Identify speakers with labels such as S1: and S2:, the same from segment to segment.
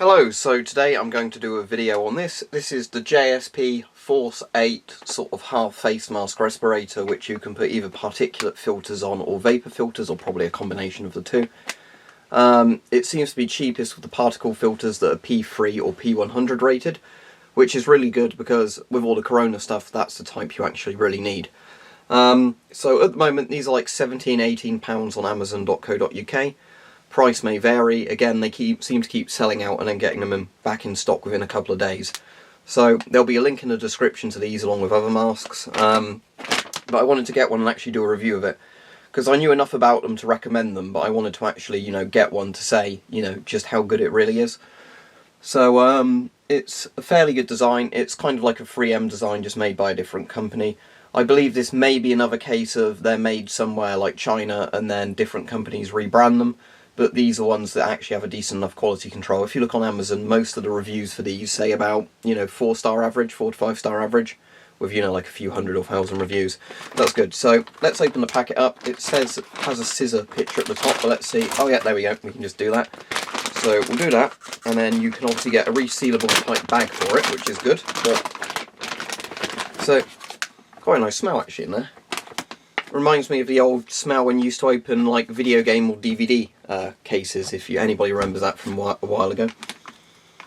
S1: Hello, so today I'm going to do a video on this. This is the JSP Force 8 sort of half face mask respirator, which you can put either particulate filters on or vapour filters, or probably a combination of the two. It seems to be cheapest with the particle filters that are P3 or P100 rated, which is really good because with all the Corona stuff, that's the type you actually really need. So at the moment these are like £17–18 on Amazon.co.uk. Price may vary. Again, they seem to keep selling out and then getting them back in stock within a couple of days. So there'll be a link in the description to these along with other masks. But I wanted to get one and actually do a review of it, because I knew enough about them to recommend them, but I wanted to actually, get one to say, just how good it really is. So it's a fairly good design. It's kind of like a 3M design, just made by a different company. I believe this may be another case of they're made somewhere like China and then different companies rebrand them. But these are ones that actually have a decent enough quality control. If you look on Amazon, most of the reviews for these say about, 4-star average, 4 to 5-star average, with, like a few hundred or 1,000 reviews. That's good. So let's open the packet up. It says it has a scissor picture at the top, but let's see. Oh yeah, there we go. We can just do that. So we'll do that, and then you can obviously get a resealable type bag for it, which is good. So quite a nice smell actually in there. Reminds me of the old smell when you used to open like video game or DVD cases, if anybody remembers that from a while ago.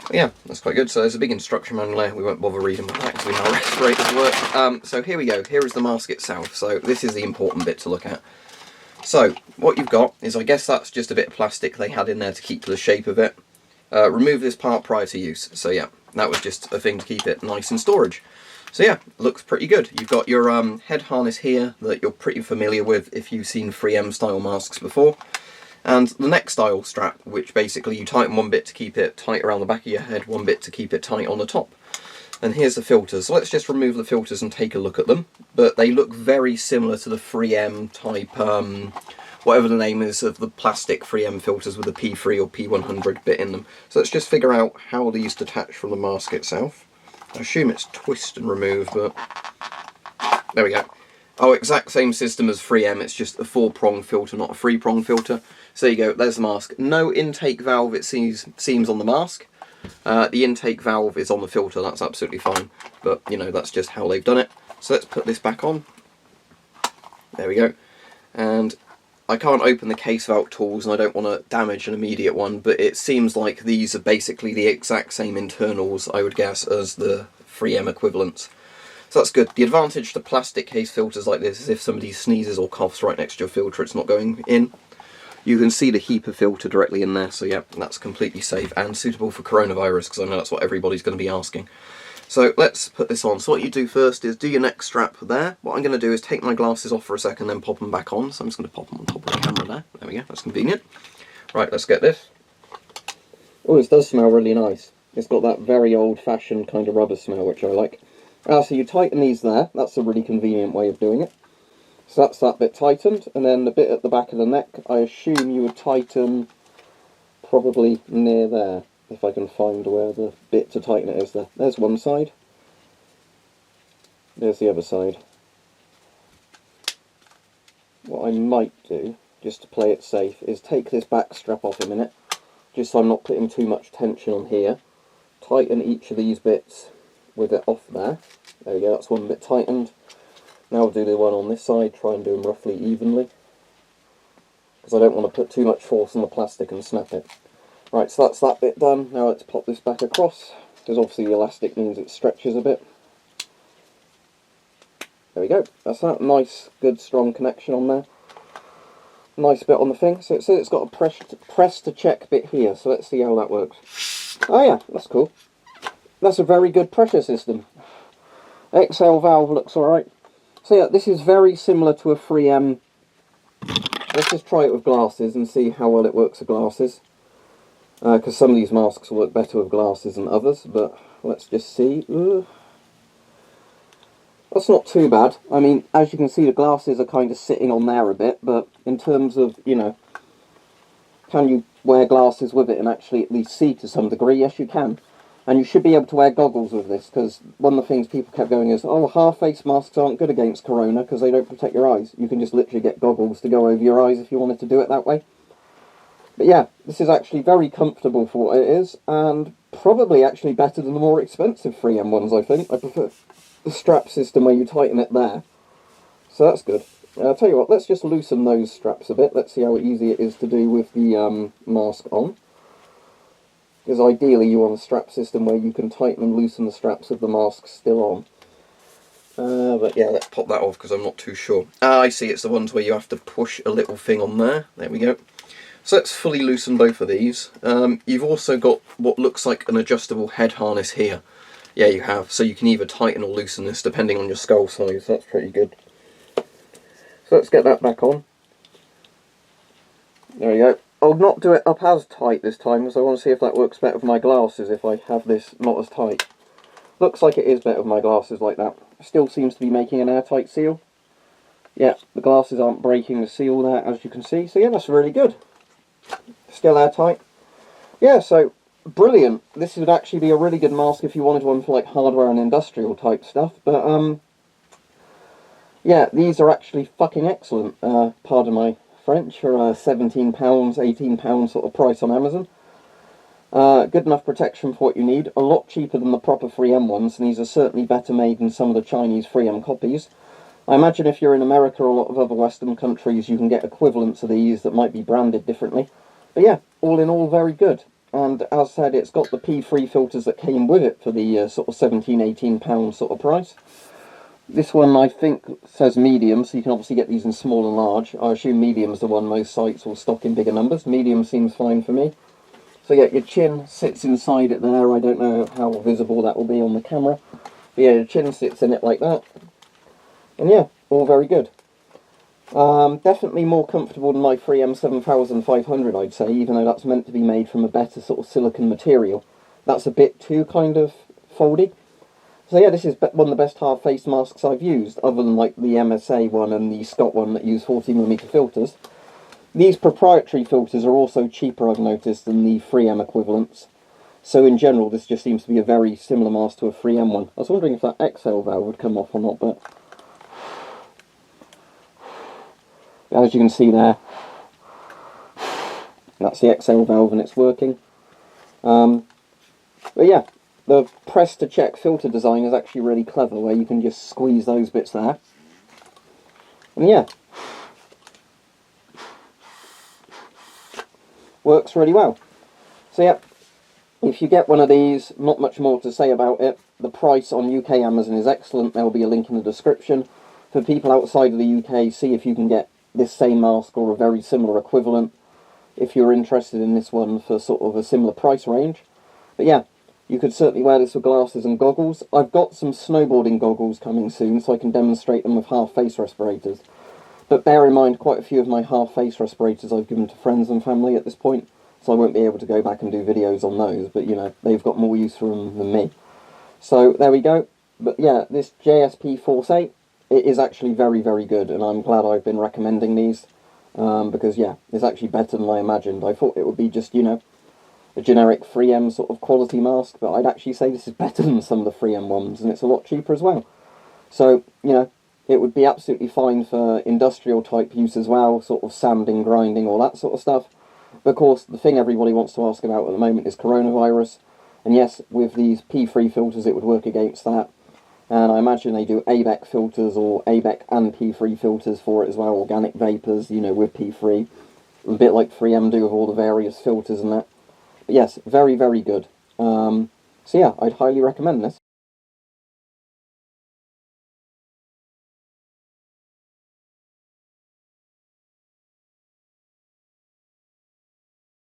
S1: But yeah, that's quite good. So there's a big instruction manual there. We won't bother reading that because we know how respirators work. So here we go. Here is the mask itself. So this is the important bit to look at. So what you've got is, I guess that's just a bit of plastic they had in there to keep to the shape of it. Remove this part prior to use. So yeah, that was just a thing to keep it nice in storage. So yeah, looks pretty good. You've got your head harness here that you're pretty familiar with if you've seen 3M style masks before. And the neck style strap, which basically you tighten one bit to keep it tight around the back of your head, one bit to keep it tight on the top. And here's the filters. So let's just remove the filters and take a look at them. But they look very similar to the 3M type, whatever the name is of the plastic 3M filters with the P3 or P100 bit in them. So let's just figure out how these detach from the mask itself. I assume it's twist and remove, but there we go. Oh, exact same system as 3M, it's just a 4-prong filter, not a 3-prong filter. So there you go, there's the mask. No intake valve, it seems on the mask. The intake valve is on the filter, that's absolutely fine. But, that's just how they've done it. So let's put this back on. There we go. And I can't open the case without tools, and I don't want to damage an immediate one, but it seems like these are basically the exact same internals, I would guess, as the 3M equivalents. So that's good. The advantage to plastic case filters like this is if somebody sneezes or coughs right next to your filter, it's not going in. You can see the HEPA filter directly in there, so yeah, that's completely safe and suitable for coronavirus, because I know that's what everybody's going to be asking. So let's put this on. So what you do first is do your neck strap there. What I'm going to do is take my glasses off for a second, then pop them back on. So I'm just going to pop them on top of the camera there. There we go, that's convenient. Right, let's get this. Oh, this does smell really nice. It's got that very old-fashioned kind of rubber smell, which I like. So you tighten these there. That's a really convenient way of doing it. So that's that bit tightened. And then the bit at the back of the neck, I assume you would tighten probably near there. If I can find where the bit to tighten it is there. There's one side. There's the other side. What I might do, just to play it safe, is take this back strap off a minute, just so I'm not putting too much tension on here. Tighten each of these bits with it off there. There we go, that's one bit tightened. Now we'll do the one on this side, try and do them roughly evenly, because I don't want to put too much force on the plastic and snap it. Right, so that's that bit done. Now let's pop this back across, because obviously the elastic means it stretches a bit. There we go. That's that. Nice, good, strong connection on there. Nice bit on the thing. So it says it's got a press to check bit here, so let's see how that works. Oh yeah, that's cool. That's a very good pressure system. XL valve looks alright. So yeah, this is very similar to a 3M. Let's just try it with glasses and see how well it works with glasses. Because some of these masks work better with glasses than others, but let's just see. That's not too bad. I mean, as you can see, the glasses are kind of sitting on there a bit, but in terms of, can you wear glasses with it and actually at least see to some degree? Yes, you can. And you should be able to wear goggles with this, because one of the things people kept going is, oh, half-face masks aren't good against corona because they don't protect your eyes. You can just literally get goggles to go over your eyes if you wanted to do it that way.
S2: But yeah, this is actually very comfortable for what it is, and probably actually better than the more expensive 3M ones, I think. I prefer the strap system where you tighten it there. So that's good. I'll tell you what, let's just loosen those straps a bit. Let's see how easy it is to do with the mask on. Because ideally you want a strap system where you can tighten and loosen the straps with the mask still on. But yeah, let's pop that off because I'm not too sure. I see, it's the ones where you have to push a little thing on there. There we go. So let's fully loosen both of these. You've also got what looks like an adjustable head harness here. Yeah, you have. So you can either tighten or loosen this depending on your skull size. That's pretty good. So let's get that back on. There we go. I'll not do it up as tight this time because I want to see if that works better with my glasses if I have this not as tight. Looks like it is better with my glasses like that. Still seems to be making an airtight seal. Yeah, the glasses aren't breaking the seal there, as you can see. So yeah, that's really good. Still airtight. Yeah, so brilliant. This would actually be a really good mask if you wanted one for like hardware and industrial type stuff. But yeah, these are actually fucking excellent. Pardon my French, for £17, £18 sort of price on Amazon. Good enough protection for what you need. A lot cheaper than the proper 3M ones, and these are certainly better made than some of the Chinese 3M copies. I imagine if you're in America or a lot of other Western countries, you can get equivalents of these that might be branded differently. But yeah, all in all, very good. And as said, it's got the P3 filters that came with it for the sort of £17, £18 sort of price. This one, I think, says medium, so you can obviously get these in small and large. I assume medium's the one most sites will stock in bigger numbers. Medium seems fine for me. So yeah, your chin sits inside it there. I don't know how visible that will be on the camera. But yeah, your chin sits in it like that. And yeah, all very good. Definitely more comfortable than my 3M 7500, I'd say, even though that's meant to be made from a better sort of silicone material. That's a bit too kind of foldy. So yeah, this is one of the best hard face masks I've used, other than like the MSA one and the Scott one that use 40mm filters. These proprietary filters are also cheaper, I've noticed, than the 3M equivalents. So in general, this just seems to be a very similar mask to a 3M one. I was wondering if that exhale valve would come off or not, but as you can see there, that's the exhale valve and it's working. But yeah, the press to check filter design is actually really clever, where you can just squeeze those bits there. And yeah, works really well. So yeah, if you get one of these, not much more to say about it. The price on UK Amazon is excellent. There will be a link in the description. For people outside of the UK, see if you can get this same mask or a very similar equivalent if you're interested in this one for sort of a similar price range. But yeah, you could certainly wear this with glasses and goggles. I've got some snowboarding goggles coming soon, so I can demonstrate them with half-face respirators. But bear in mind, quite a few of my half-face respirators I've given to friends and family at this point, so I won't be able to go back and do videos on those, but you know, they've got more use for them than me. So there we go. But yeah, this JSP Force 8, it is actually very, very good, and I'm glad I've been recommending these, because yeah, it's actually better than I imagined. I thought it would be just, you know, a generic 3M sort of quality mask, but I'd actually say this is better than some of the 3M ones, and it's a lot cheaper as well. So, you know, it would be absolutely fine for industrial type use as well, sort of sanding, grinding, all that sort of stuff. But of course, the thing everybody wants to ask about at the moment is coronavirus, and yes, with these P3 filters it would work against that. And I imagine they do ABEC filters or ABEC and P3 filters for it as well, organic vapours, you know, with P3. A bit like 3M do with all the various filters and that. But yes, very, very good. So yeah, I'd highly recommend this.